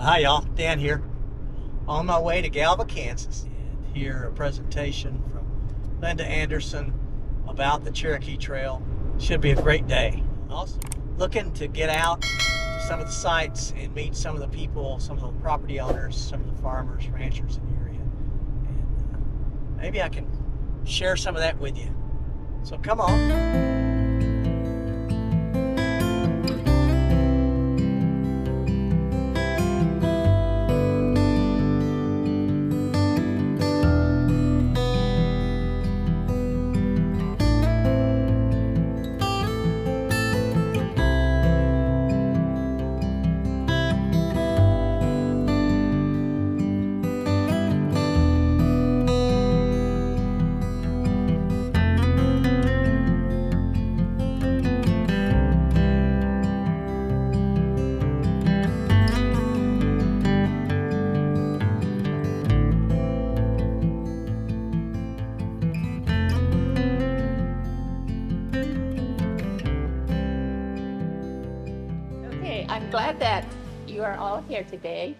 Hi y'all, Dan here. On my way to Galva, Kansas, and hear a presentation from Linda Anderson about the Cherokee Trail. Should be a great day. Also looking to get out to some of the sites and meet some of the people, some of the property owners, some of the farmers, ranchers in the area. And maybe I can share some of that with you. So come on. Okay, I'm glad that you are all here today.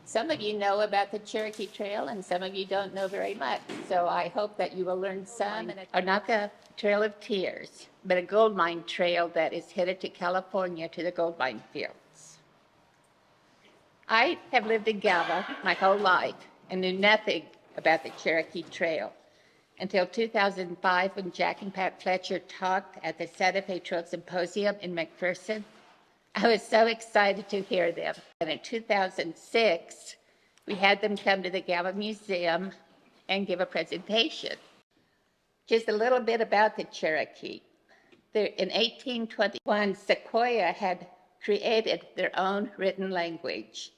Some of you know about the Cherokee Trail and some of you don't know very much. So I hope that you will learn some. Are not the Trail of Tears, but a gold mine trail that is headed to California to the gold mine fields. I have lived in Galva my whole life and knew nothing about the Cherokee Trail until 2005 when Jack and Pat Fletcher talked at the Santa Fe Trail Symposium in McPherson. I was so excited to hear them. And in 2006, we had them come to the Galva Museum and give a presentation. Just a little bit about the Cherokee. In 1821, Sequoyah had created their own written language.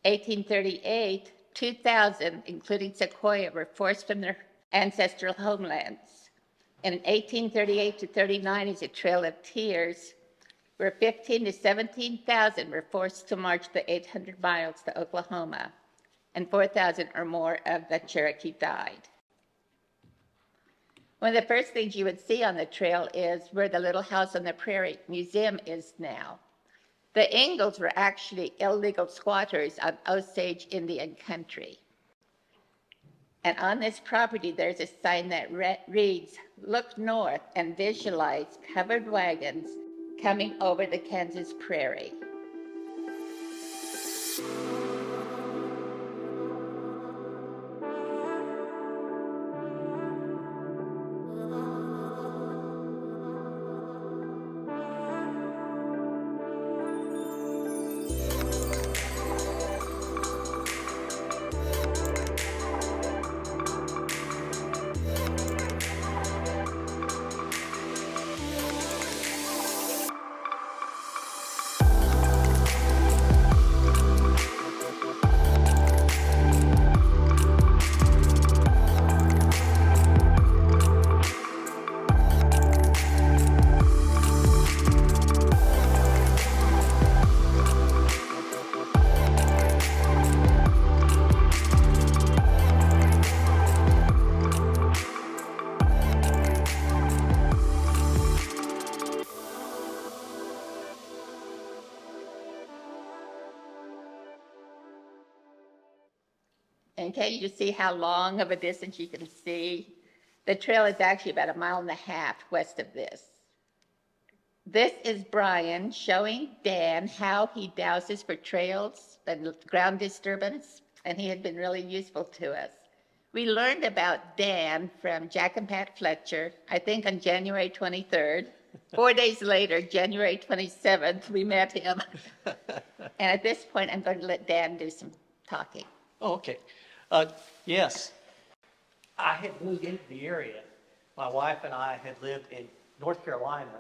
1838, 2,000, including Sequoyah, were forced from their ancestral homelands. And in 1838 to 39 is a Trail of Tears, where 15 to 17,000 were forced to march the 800 miles to Oklahoma, and 4,000 or more of the Cherokee died. One of the first things you would see on the trail is where the Little House on the Prairie Museum is now. The Ingalls were actually illegal squatters on Osage Indian country. And on this property, there's a sign that reads, "Look north and visualize covered wagons coming over the Kansas prairie." Okay, you see how long of a distance you can see? The trail is actually about 1.5 miles west of this. This is Brian showing Dan how he douses for trails and ground disturbance, and he had been really useful to us. We learned about Dan from Jack and Pat Fletcher, I think on January 23rd. 4 days later, January 27th, we met him. And at this point, I'm going to let Dan do some talking. Oh, okay. Yes, I had moved into the area. My wife and I had lived in North Carolina,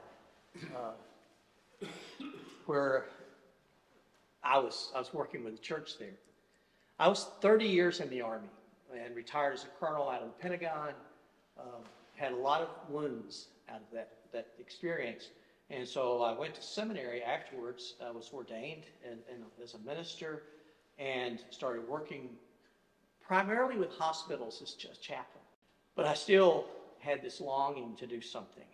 where I was working with the church there. I was 30 years in the Army and retired as a colonel out of the Pentagon. Had a lot of wounds out of that experience. And so I went to seminary afterwards. I was ordained as a minister and started working primarily with hospitals as a chaplain. But I still had this longing to do something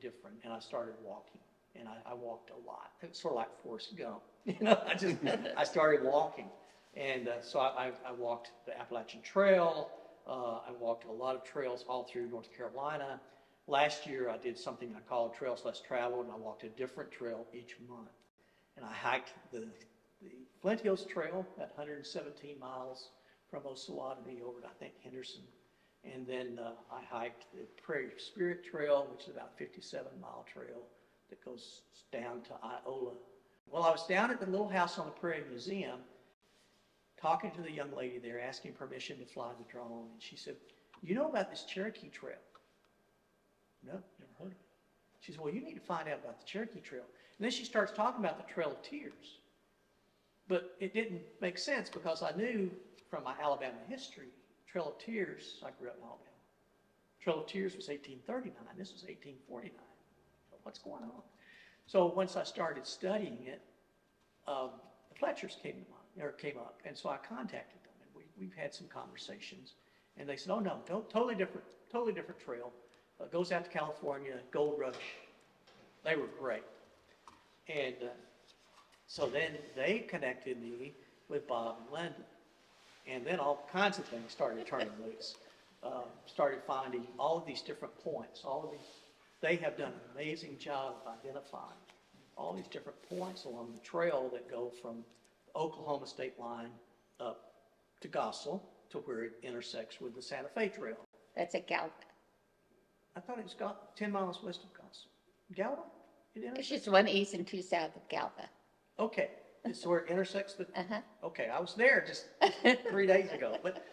different, and I started walking. And I walked a lot. It was sort of like Forrest Gump. I started walking. And so I walked the Appalachian Trail. I walked a lot of trails all through North Carolina. Last year, I did something I called Trails Less Traveled, and I walked a different trail each month. And I hiked the Flint Hills Trail, at 117 miles from Osawatomie over to, I think, Henderson. And then I hiked the Prairie Spirit Trail, which is about a 57-mile trail that goes down to Iola. Well, I was down at the little house on the Prairie Museum talking to the young lady there, asking permission to fly the drone. And she said, you know about this Cherokee Trail? No, never heard of it. She said, well, you need to find out about the Cherokee Trail. And then she starts talking about the Trail of Tears. But it didn't make sense because I knew from my Alabama history, Trail of Tears, I grew up in Alabama. Trail of Tears was 1839. This was 1849. So what's going on? So once I started studying it, the Fletchers came up, and so I contacted them, and we've had some conversations. And they said, oh no, totally different trail. Goes out to California, Gold Rush. They were great. And so then they connected me with Bob and Linda. And then all kinds of things started turning loose. Started finding all of these different points. They have done an amazing job of identifying all these different points along the trail that go from the Oklahoma state line up to Gossel to where it intersects with the Santa Fe Trail. That's a Galva. I thought it was got 10 miles west of Gossel. Galva? It It's intersects? just 1 east and 2 south of Galva. Okay, it's where it intersects the, Uh-huh. okay, I was there just 3 days ago, but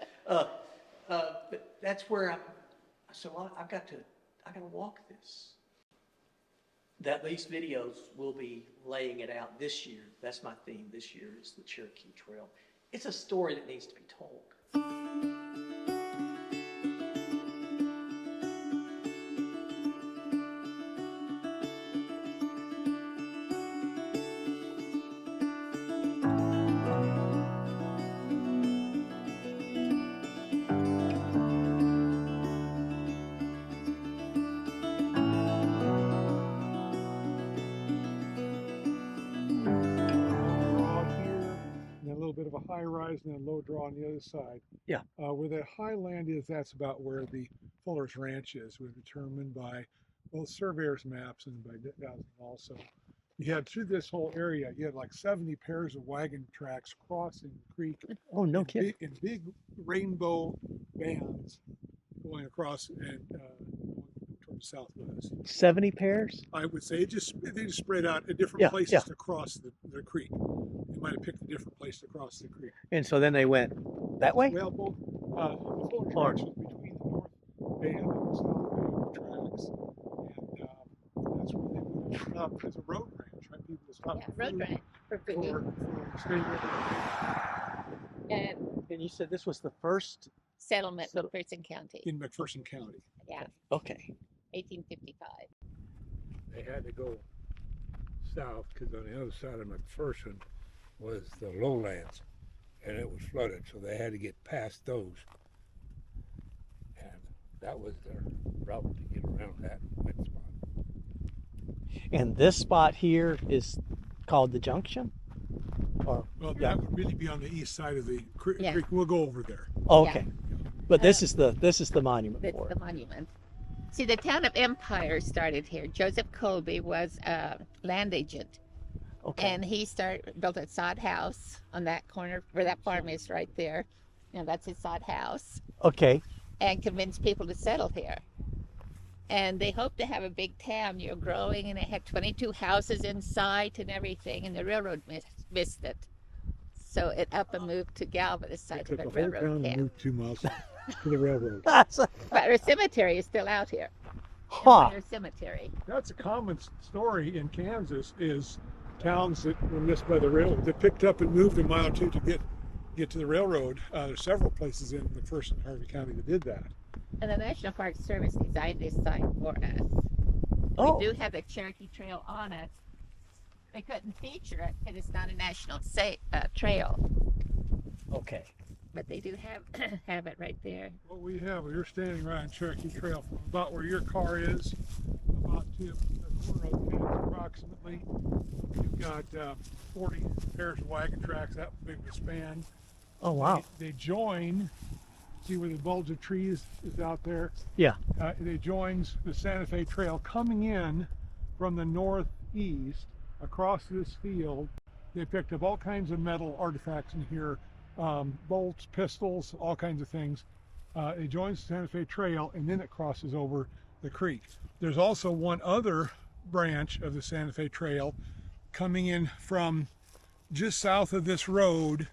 that's where I said, well, I got to walk this. These videos will be laying it out this year. That's my theme this year, is the Cherokee Trail. It's a story that needs to be told. Bit of a high rise and then low draw on the other side. Yeah. Where the high land is, that's about where the Fuller's Ranch is, was determined by both surveyors' maps and by dowsing also. You had through this whole area, you had like 70 pairs of wagon tracks crossing the creek. Oh, no In big rainbow bands going across and toward the southwest. 70 pairs? I would say they just spread out at different places to cross the creek. They might have picked a different place to cross the creek. And so then they went that way? Well, both the Fuller's Ranch was between the north band and the south band tracks, and that's where they would stop as a road ranch, right? People would stop for Road food, ranch for food. for staying And you said this was the first? settlement in McPherson County. in McPherson County. Yeah, Okay. 1855. They had to go south because on the other side of McPherson was the lowlands and it was flooded, so they had to get past those. And that was their route to get around that wet spot. And this spot here is called the Junction? Or, Well, yeah. that would really be on the east side of the creek. Yeah. We'll go over there. oh, okay. But this is the monument That's for the it. monument. See, the town of Empire started here. Joseph Colby was a land agent. Okay. And he built a sod house on that corner where that farm is right there. That's his sod house. Okay. And convinced people to settle here. And they hoped to have a big town, growing, and it had 22 houses in sight and everything, and the railroad missed it. So it up and moved to Galva, the site Took of the a whole railroad town and camp. moved 2 miles to the railroad. That's a, But our cemetery is still out here. huh. Empire Cemetery. That's a common story in Kansas, is towns that were missed by the railroad that picked up and moved a mile or two to get to the railroad. There's several places in McPherson and Harvey County that did that. And the National Park Service designed this site for us. Oh. We do have the Cherokee Trail on it. They couldn't feature it because it's not a national trail, Okay. but they do have it right there. What we have, you're standing right on Cherokee Trail from about where your car is, about to the corner of the Kansas approximately. You've got 40 pairs of wagon tracks, that big of a span. Oh, wow. They join, see where the bulge of trees is out there? Yeah. They joins the Santa Fe Trail coming in from the northeast across this field. They picked up all kinds of metal artifacts in here, bolts, pistols, all kinds of things. It joins the Santa Fe Trail and then it crosses over the creek. There's also one other branch of the Santa Fe Trail coming in from just south of this road,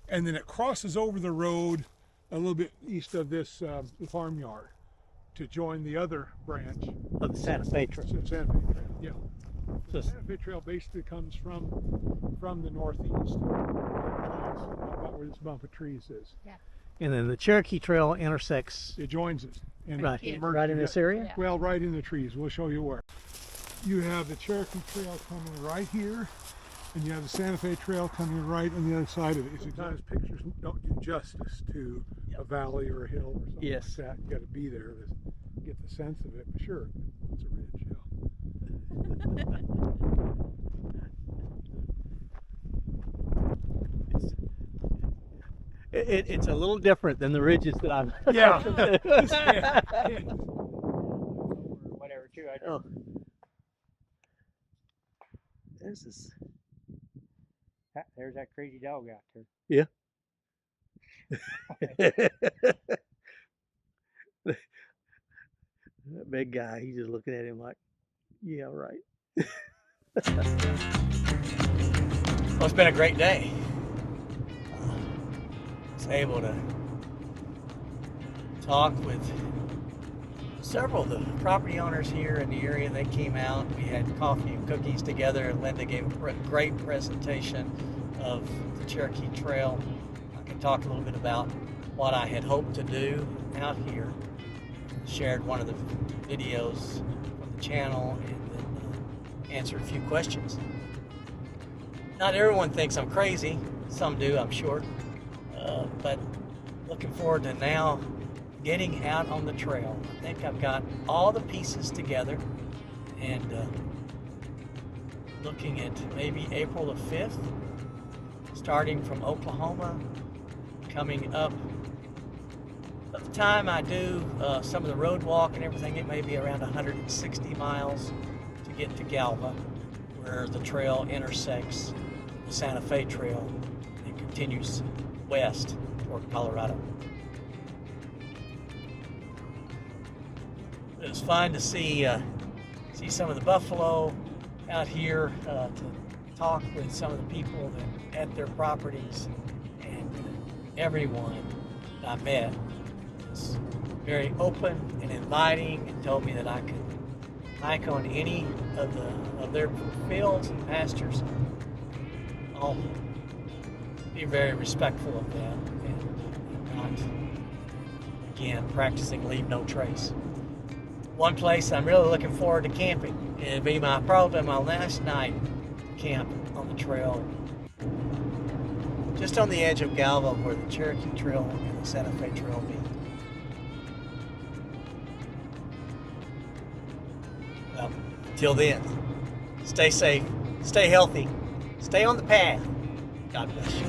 and then it crosses over the road a little bit east of this farmyard to join the other branch Of the Santa Fe Trail. Santa Fe Trail. Yeah. So The Santa Fe Trail basically comes from the northeast, about where this bump of trees is. And then the Cherokee Trail intersects It joins it. And right, it right in this area? Yeah. Well, right in the trees. We'll show you where. You have the Cherokee Trail coming right here, and you have the Santa Fe Trail coming right on the other side of it. Sometimes pictures don't do justice to a valley or a hill or something Yes. like that. You got to be there to get the sense of it. But sure, it's a ridge. Yeah. It's a little different than the ridges that I've. Yeah. Whatever, too. Oh. This is. There's that crazy dog out there. Yeah. That big guy, he's just looking at him like, yeah, right. Well, it's been a great day. I was able to talk with several of the property owners here in the area. They came out, we had coffee and cookies together, and Linda gave a great presentation of the Cherokee Trail. I could talk a little bit about what I had hoped to do out here. Shared one of the videos from the channel and then answered a few questions. Not everyone thinks I'm crazy. Some do, I'm sure. But looking forward to now getting out on the trail. I think I've got all the pieces together, and looking at maybe April the 5th, starting from Oklahoma, coming up. By the time I do some of the road walk and everything, it may be around 160 miles to get to Galva, where the trail intersects the Santa Fe Trail and continues west toward Colorado. It was fun to see some of the buffalo out here, to talk with some of the people that at their properties, and everyone I met was very open and inviting and told me that I could hike on any of their fields and pastures. I'll be very respectful of that and not, again, practicing leave no trace. One place I'm really looking forward to camping. It'll be probably my last night camp on the trail, just on the edge of Galva, where the Cherokee Trail and the Santa Fe Trail meet. Well, until then, stay safe, stay healthy, stay on the path. God bless you.